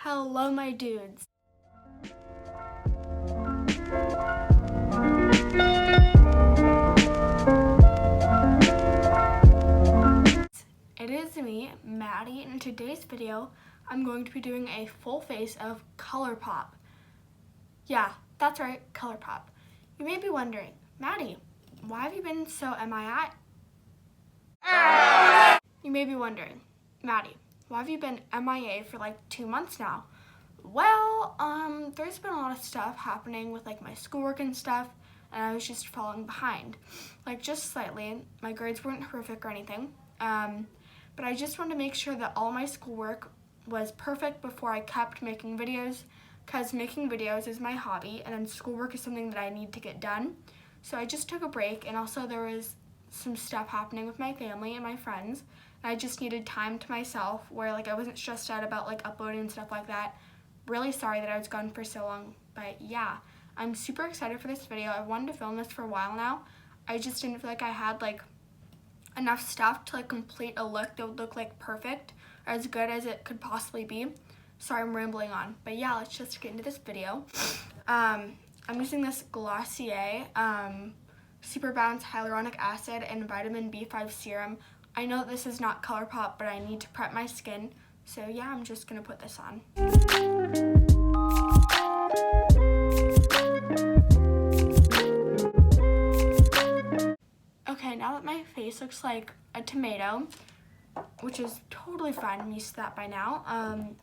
Hello, my dudes. It is me, Maddie, and in today's video, I'm going to be doing a full face of colourpop. Yeah, that's right, colourpop. You may be wondering, Maddie, why have you been so MIA? You may be wondering, Maddie, why have you been MIA for like 2 months now? Well, there's been a lot of stuff happening with like my schoolwork and stuff, and I was just falling behind. Like just slightly. My grades weren't horrific or anything. But I just wanted to make sure that all my schoolwork was perfect before I kept making videos, because making videos is my hobby and then schoolwork is something that I need to get done. So I just took a break, and also there was some stuff happening with my family and my friends, and I just needed time to myself where like I wasn't stressed out about like uploading and stuff like that. Really sorry that I was gone for so long, but yeah, I'm super excited for this video. I wanted to film this for a while now. I just didn't feel like I had like enough stuff to like complete a look that would look like perfect or as good as it could possibly be. Sorry, I'm rambling on, but yeah, let's just get into this video. I'm using this Glossier Super Balanced Hyaluronic Acid and Vitamin B5 Serum. I know this is not colourpop, but I need to prep my skin, so yeah, I'm just gonna put this on. Okay, now that my face looks like a tomato, which is totally fine, I'm used to that by now,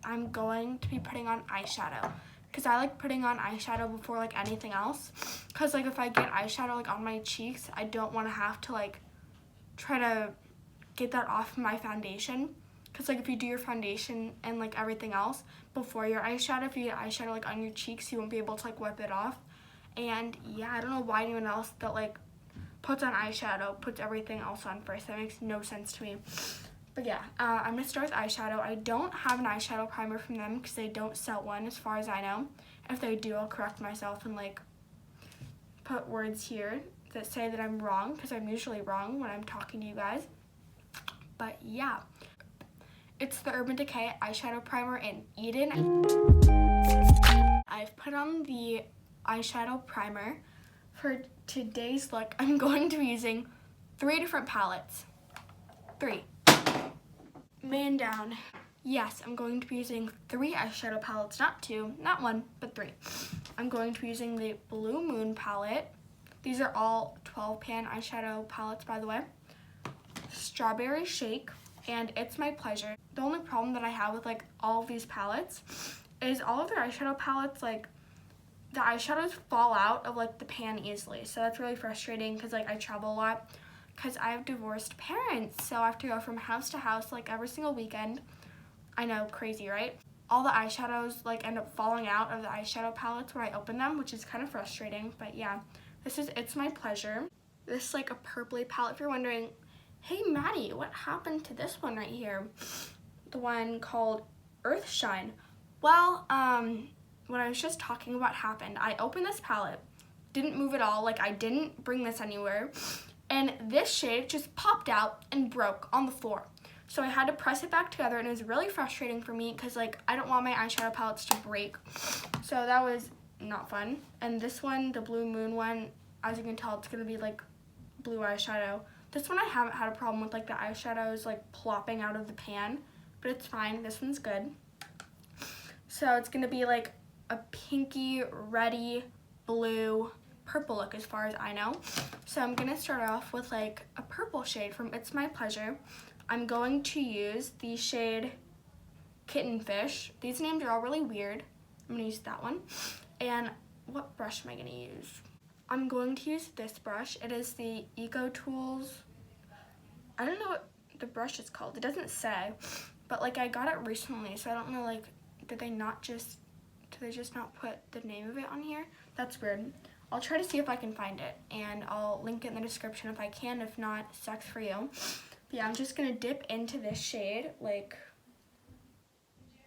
I'm going to be putting on eyeshadow. Because I like putting on eyeshadow before like anything else. Because like if I get eyeshadow like on my cheeks, I don't want to have to like try to get that off my foundation. Because like if you do your foundation and like everything else before your eyeshadow, if you get eyeshadow like on your cheeks, you won't be able to like wipe it off. And yeah, I don't know why anyone else that like puts on eyeshadow puts everything else on first. That makes no sense to me. But yeah, I'm going to start with eyeshadow. I don't have an eyeshadow primer from them because they don't sell one as far as I know. If they do, I'll correct myself and like put words here that say that I'm wrong, because I'm usually wrong when I'm talking to you guys. But yeah, it's the Urban Decay eyeshadow primer in Eden. I've put on the eyeshadow primer. For today's look, I'm going to be using 3 different palettes. 3. Man down. Yes, I'm going to be using 3 eyeshadow palettes, not 2, not 1, but 3. I'm going to be using the Blue Moon palette. These are all 12 pan eyeshadow palettes, by the way. Strawberry Shake, and It's My Pleasure. The only problem that I have with like all of these palettes is all of their eyeshadow palettes, like the eyeshadows fall out of like the pan easily. So that's really frustrating because like I travel a lot. Because I have divorced parents, so I have to go from house to house like every single weekend. I know, crazy, right? All the eyeshadows like end up falling out of the eyeshadow palettes when I open them, which is kind of frustrating, but yeah. This is It's My Pleasure. This is like a purpley palette. If you're wondering, hey Maddie, what happened to this one right here? The one called Earthshine. Well, what I was just talking about happened. I opened this palette, didn't move at all, like I didn't bring this anywhere. And this shade just popped out and broke on the floor. So I had to press it back together, and it was really frustrating for me because like I don't want my eyeshadow palettes to break. So that was not fun. And this one, the Blue Moon one, as you can tell, it's gonna be like blue eyeshadow. This one I haven't had a problem with like the eyeshadows like plopping out of the pan, but it's fine. This one's good. So it's gonna be like a pinky, reddy, blue, purple look as far as I know. So I'm gonna start off with like a purple shade from It's My Pleasure. I'm going to use the shade Kitten Fish. These names are all really weird. I'm gonna use that one. And what brush am I gonna use? I'm going to use this brush. It is the Eco Tools. I don't know what the brush is called. It doesn't say, but like I got it recently, so I don't know, like did they just not put the name of it on here? That's weird. I'll try to see if I can find it, and I'll link it in the description if I can. If not, sucks for you. But yeah, I'm just gonna dip into this shade like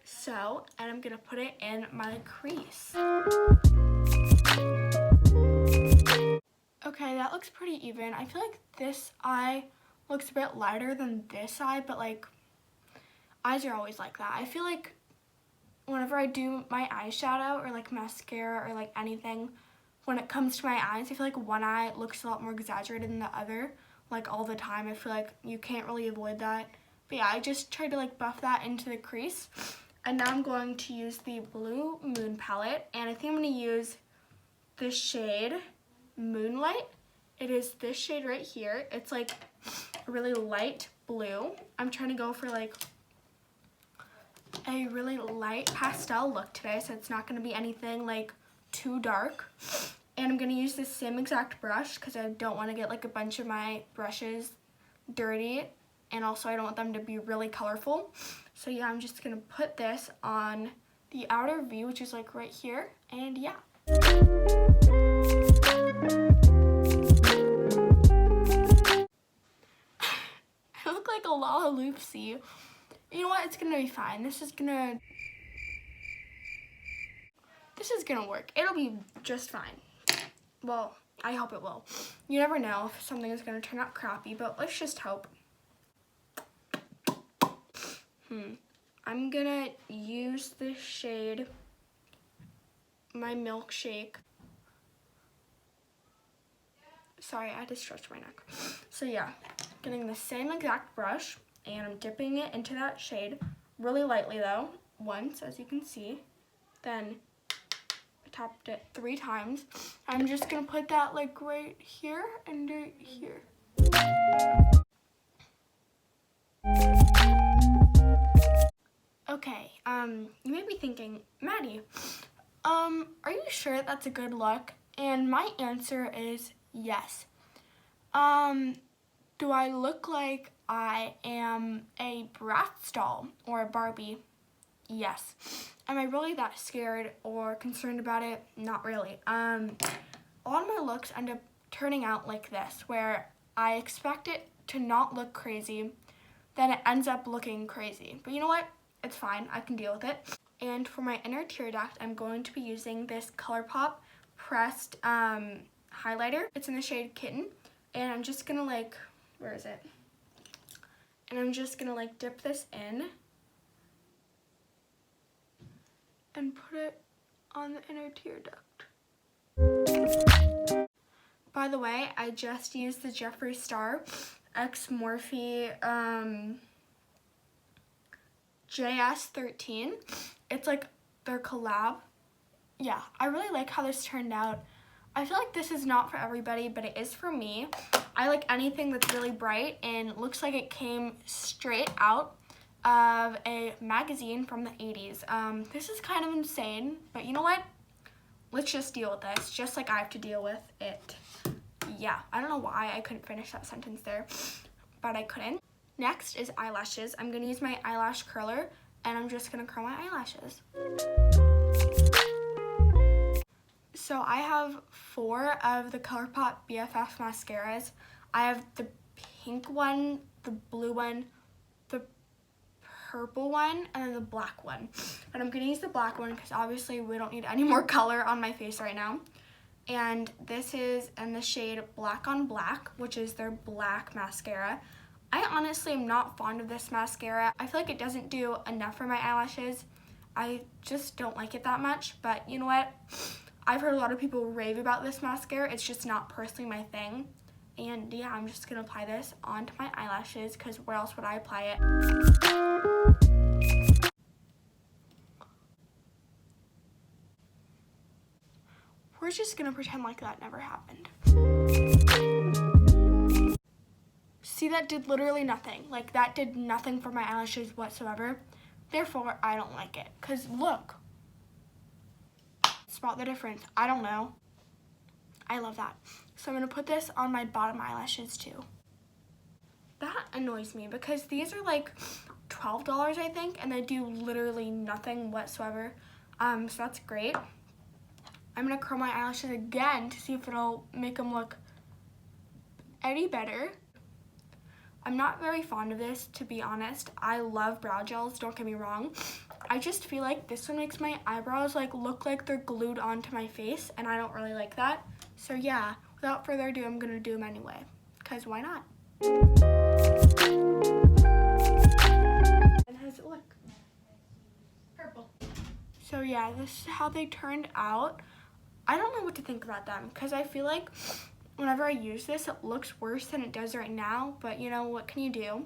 so, and I'm gonna put it in my crease. Okay, that looks pretty even. I feel like this eye looks a bit lighter than this eye, but like eyes are always like that. I feel like whenever I do my eyeshadow or like mascara or like anything, when it comes to my eyes, I feel like one eye looks a lot more exaggerated than the other, like all the time. I feel like you can't really avoid that. But yeah, I just tried to like buff that into the crease. And now I'm going to use the Blue Moon palette, and I think I'm going to use the shade Moonlight. It is this shade right here. It's like a really light blue. I'm trying to go for like a really light pastel look today, so it's not going to be anything like too dark. And I'm going to use the same exact brush because I don't want to get like a bunch of my brushes dirty, and also I don't want them to be really colorful. So yeah, I'm just going to put this on the outer V, which is like right here, and yeah. I look like a lollaloopsy. You know what? It's gonna be fine. This is gonna work. It'll be just fine. Well, I hope it will. You never know if something is gonna turn out crappy, but let's just hope. I'm gonna use this shade, my Milkshake. Sorry, I had to stretch my neck. So yeah, getting the same exact brush, and I'm dipping it into that shade really lightly though, once, as you can see. Then I tapped it 3 times. I'm just gonna put that like right here and right here. Okay, you may be thinking, Maddie, are you sure that's a good look? And my answer is yes. Do I look like I am a Bratz doll or a Barbie? Yes. Am I really that scared or concerned about it? Not really. A lot of my looks end up turning out like this, where I expect it to not look crazy, then it ends up looking crazy. But you know what? It's fine. I can deal with it. And for my inner tear duct, I'm going to be using this ColourPop pressed highlighter. It's in the shade Kitten. And I'm just gonna like, where is it? And I'm just gonna like dip this in and put it on the inner tear duct. By the way, I just used the Jeffree Star X Morphe JS13. It's like their collab. Yeah, I really like how this turned out. I feel like this is not for everybody, but it is for me. I like anything that's really bright and looks like it came straight out of a magazine from the 80s. This is kind of insane, but you know what? Let's just deal with this, just like I have to deal with it. Yeah, I don't know why I couldn't finish that sentence there, but I couldn't. Next is eyelashes. I'm gonna use my eyelash curler, and I'm just gonna curl my eyelashes. So I have 4 of the ColourPop BFF mascaras. I have the pink one, the blue one, the purple one, and then the black one. But I'm gonna use the black one because obviously we don't need any more color on my face right now. And this is in the shade Black on Black, which is their black mascara. I honestly am not fond of this mascara. I feel like it doesn't do enough for my eyelashes. I just don't like it that much, but you know what? I've heard a lot of people rave about this mascara. It's just not personally my thing. And yeah, I'm just gonna apply this onto my eyelashes because where else would I apply it? We're just gonna pretend like that never happened. See, that did literally nothing. Like, that did nothing for my eyelashes whatsoever. Therefore, I don't like it. Because look. Spot the difference. I don't know. I love that. So I'm going to put this on my bottom eyelashes too. That annoys me because these are like $12, I think, and they do literally nothing whatsoever. So that's great. I'm going to curl my eyelashes again to see if it'll make them look any better. I'm not very fond of this, to be honest. I love brow gels, don't get me wrong. I just feel like this one makes my eyebrows like look like they're glued onto my face, and I don't really like that. So yeah, without further ado, I'm gonna do them anyway, because why not? And how does it look? Purple. So yeah, this is how they turned out. I don't know what to think about them because I feel like whenever I use this, it looks worse than it does right now, but you know, what can you do?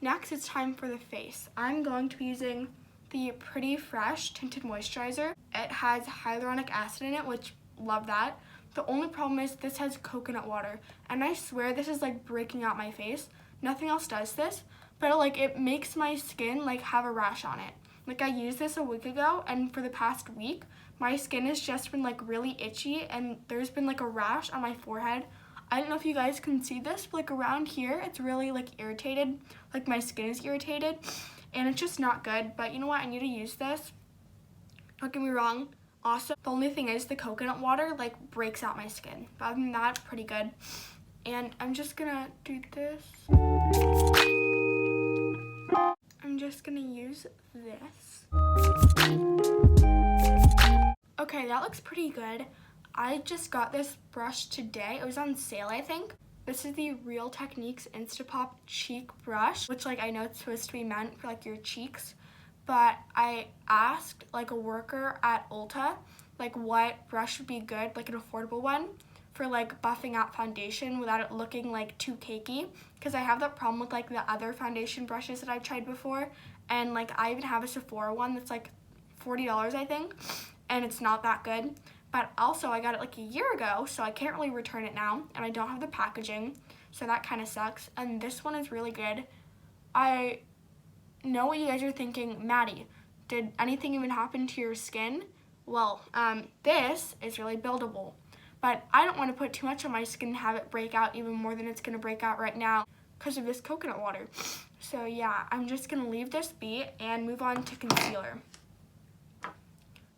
Next it's time for the face. I'm going to be using the Pretty Fresh Tinted Moisturizer. It has hyaluronic acid in it, which love that. The only problem is this has coconut water, and I swear this is like breaking out my face. Nothing else does this, but like it makes my skin like have a rash on it. Like I used this a week ago, and for the past week, my skin has just been like really itchy, and there's been like a rash on my forehead. I don't know if you guys can see this, but like around here, it's really like irritated. Like my skin is irritated, and it's just not good. But you know what? I need to use this. Don't get me wrong. Also, the only thing is the coconut water like breaks out my skin. But other than that, pretty good. And I'm just gonna do this. I'm just gonna use this. Okay, that looks pretty good. I just got this brush today. It was on sale, I think. This is the Real Techniques Instapop Cheek Brush, which like I know it's supposed to be meant for like your cheeks, but I asked like a worker at Ulta like what brush would be good, like an affordable one for like buffing out foundation without it looking like too cakey, because I have that problem with like the other foundation brushes that I've tried before, and like I even have a Sephora one that's like $40 I think, and it's not that good. But also I got it like a year ago, so I can't really return it now, and I don't have the packaging, so that kind of sucks. And this one is really good. I know what you guys are thinking, Maddie, did anything even happen to your skin? Well, this is really buildable, but I don't want to put too much on my skin and have it break out even more than it's going to break out right now because of this coconut water. So yeah, I'm just going to leave this be and move on to concealer.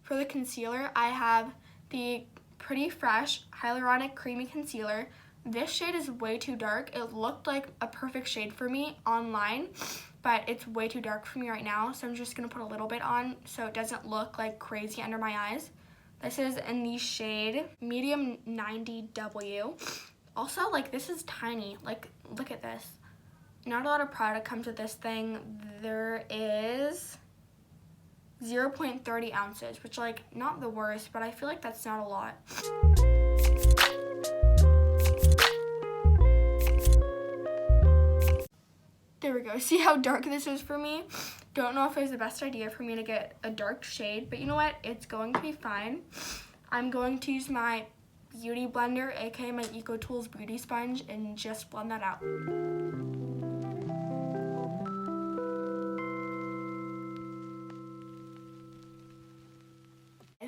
For the concealer, I have the Pretty Fresh Hyaluronic Creamy Concealer. This shade is way too dark. It looked like a perfect shade for me online, but it's way too dark for me right now, so I'm just going to put a little bit on so it doesn't look like crazy under my eyes. This is in the shade Medium 90W. Also, like, this is tiny. Like, look at this. Not a lot of product comes with this thing. There is 0.30 ounces, which like not the worst, but I feel like that's not a lot. There we go. See how dark this is for me? Don't know if it was the best idea for me to get a dark shade, but you know what? It's going to be fine. I'm going to use my beauty blender, aka my EcoTools beauty sponge, and just blend that out.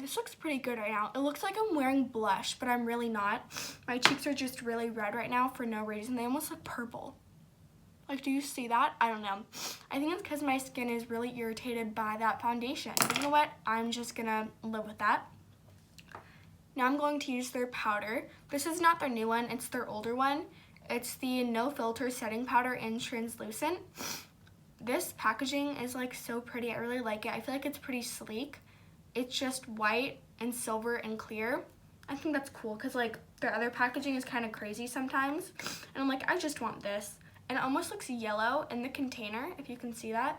This looks pretty good right now. It looks like I'm wearing blush, but I'm really not. My cheeks are just really red right now for no reason. They almost look purple. Like, do you see that? I don't know. I think it's because my skin is really irritated by that foundation. But you know what? I'm just gonna live with that. Now I'm going to use their powder. This is not their new one, it's their older one. It's the No Filter Setting Powder in Translucent. This packaging is like so pretty. I really like it. I feel like it's pretty sleek. It's just white and silver and clear. I think that's cool because like their other packaging is kind of crazy sometimes. And I'm like, I just want this. And it almost looks yellow in the container, if you can see that.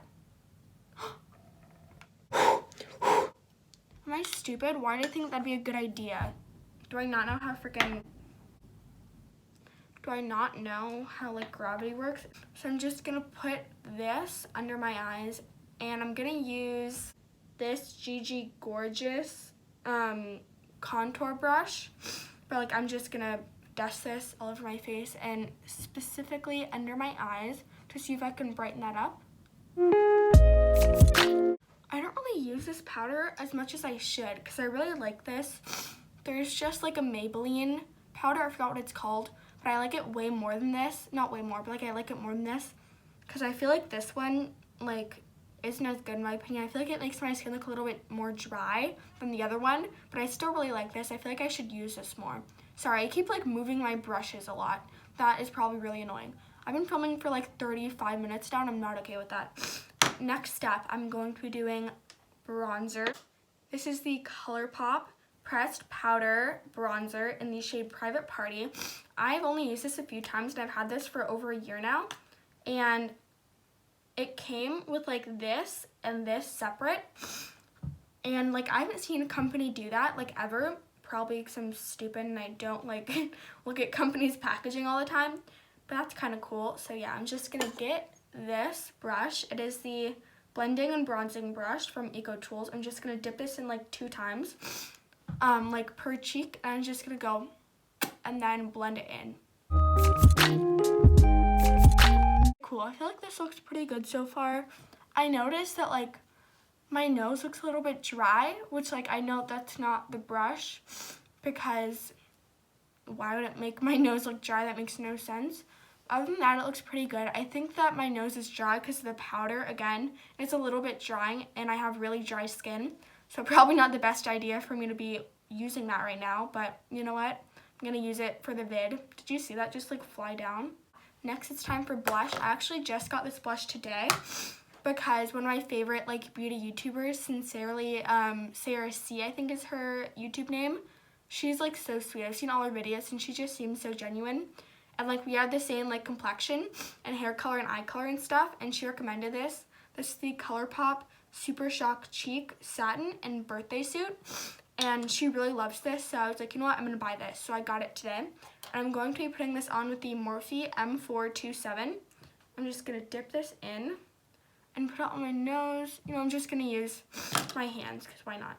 Am I stupid? Why did I think that'd be a good idea? Do I not know how like gravity works? So I'm just gonna put this under my eyes, and I'm gonna use this Gigi Gorgeous contour brush, but like I'm just gonna dust this all over my face and specifically under my eyes to see if I can brighten that up. I don't really use this powder as much as I should because I really like this. There's just like a Maybelline powder, I forgot what it's called, but I like it way more than this. Not way more, but like I like it more than this because I feel like this one like isn't as good in my opinion. I feel like it makes my skin look a little bit more dry than the other one, but I still really like this. I feel like I should use this more. Sorry, I keep like moving my brushes a lot. That is probably really annoying. I've been filming for like 35 minutes now and I'm not okay with that. Next step, I'm going to be doing bronzer. This is the ColourPop Pressed Powder Bronzer in the shade Private Party. I've only used this a few times and I've had this for over a year now. And it came with like this and this separate, and like I haven't seen a company do that like ever, probably because I'm stupid and I don't like look at companies' packaging all the time, but that's kind of cool. So yeah, I'm just gonna get this brush. It is the blending and bronzing brush from Eco Tools. I'm just gonna dip this in like 2 times, like per cheek, and I'm just gonna go and then blend it in. Cool, I feel like this looks pretty good so far. I noticed that like my nose looks a little bit dry, which like I know that's not the brush, because why would it make my nose look dry? That makes no sense. Other than that, it looks pretty good. I think that my nose is dry because of the powder. Again, it's a little bit drying and I have really dry skin, so probably not the best idea for me to be using that right now, but you know what? I'm gonna use it for the vid. Did you see that just like fly down? Next, it's time for blush. I actually just got this blush today because one of my favorite like beauty YouTubers, Sincerely, Sarah C, I think is her YouTube name. She's like so sweet. I've seen all her videos and she just seems so genuine. And like we have the same like complexion and hair color and eye color and stuff, and she recommended this. This is the ColourPop Super Shock Cheek Satin and Birthday Suit. And she really loves this, so I was like, you know what, I'm gonna buy this. So I got it today. And I'm going to be putting this on with the Morphe M427. I'm just gonna dip this in and put it on my nose. You know, I'm just gonna use my hands, because why not?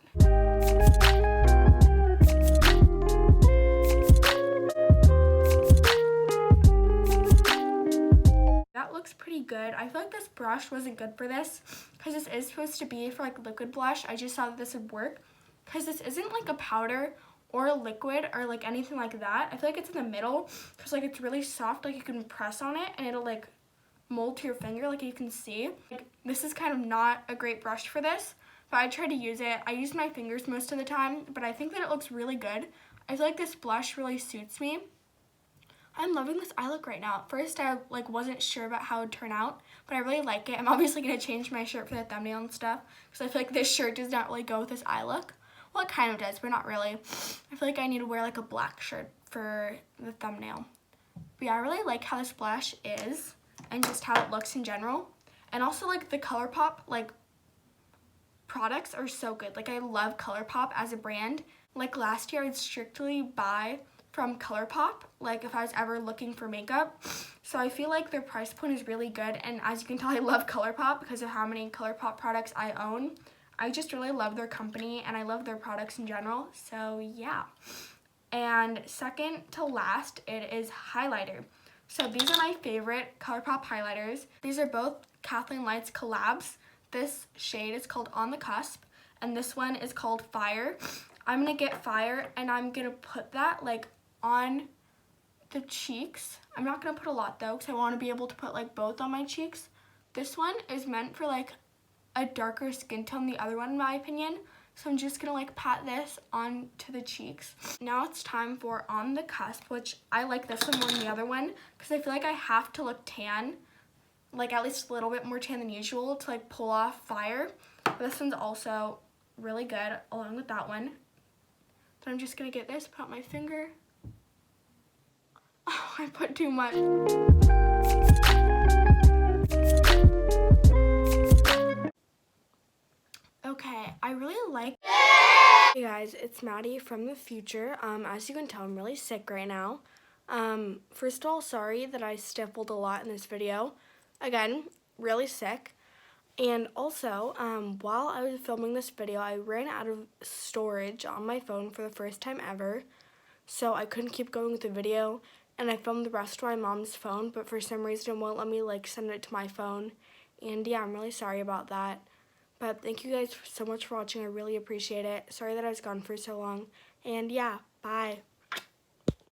That looks pretty good. I feel like this brush wasn't good for this, because this is supposed to be for like liquid blush. I just thought that this would work, because this isn't like a powder or a liquid or like anything like that. I feel like it's in the middle, because like it's really soft, like you can press on it and it'll like mold to your finger, like you can see. Like, this is kind of not a great brush for this, but I tried to use it. I use my fingers most of the time, but I think that it looks really good. I feel like this blush really suits me. I'm loving this eye look right now. At first I like wasn't sure about how it would turn out, but I really like it. I'm obviously going to change my shirt for the thumbnail and stuff, because I feel like this shirt does not really go with this eye look. Well, it kind of does, but not really. I feel like I need to wear like a black shirt for the thumbnail. But yeah, I really like how this blush is and just how it looks in general. And also like the ColourPop like products are so good. Like I love ColourPop as a brand. Like last year I'd strictly buy from ColourPop, like if I was ever looking for makeup. So I feel like their price point is really good, and as you can tell, I love ColourPop because of how many ColourPop products I own. I just really love their company and I love their products in general, so yeah. And second to last, it is highlighter. So these are my favorite ColourPop highlighters. These are both Kathleen Lights collabs. This shade is called On the Cusp, and this one is called Fire. I'm gonna get Fire and I'm gonna put that like on the cheeks. I'm not gonna put a lot though, because I want to be able to put like both on my cheeks. This one is meant for like a darker skin tone, the other one in my opinion. So I'm just gonna like pat this onto the cheeks. Now it's time for On the Cusp, which I like this one more than the other one, because I feel like I have to look tan, like at least a little bit more tan than usual to like pull off Fire. But this one's also really good along with that one. So I'm just gonna get this, put on my finger. Oh, I put too much. Okay, I really like. Hey guys, it's Maddie from the future. As you can tell, I'm really sick right now. First of all, sorry that I sniffled a lot in this video. Again, really sick. And also, while I was filming this video, I ran out of storage on my phone for the first time ever. So I couldn't keep going with the video, and I filmed the rest on my mom's phone, but for some reason it won't let me like send it to my phone. And yeah, I'm really sorry about that. But thank you guys so much for watching. I really appreciate it. Sorry that I was gone for so long. And yeah, bye.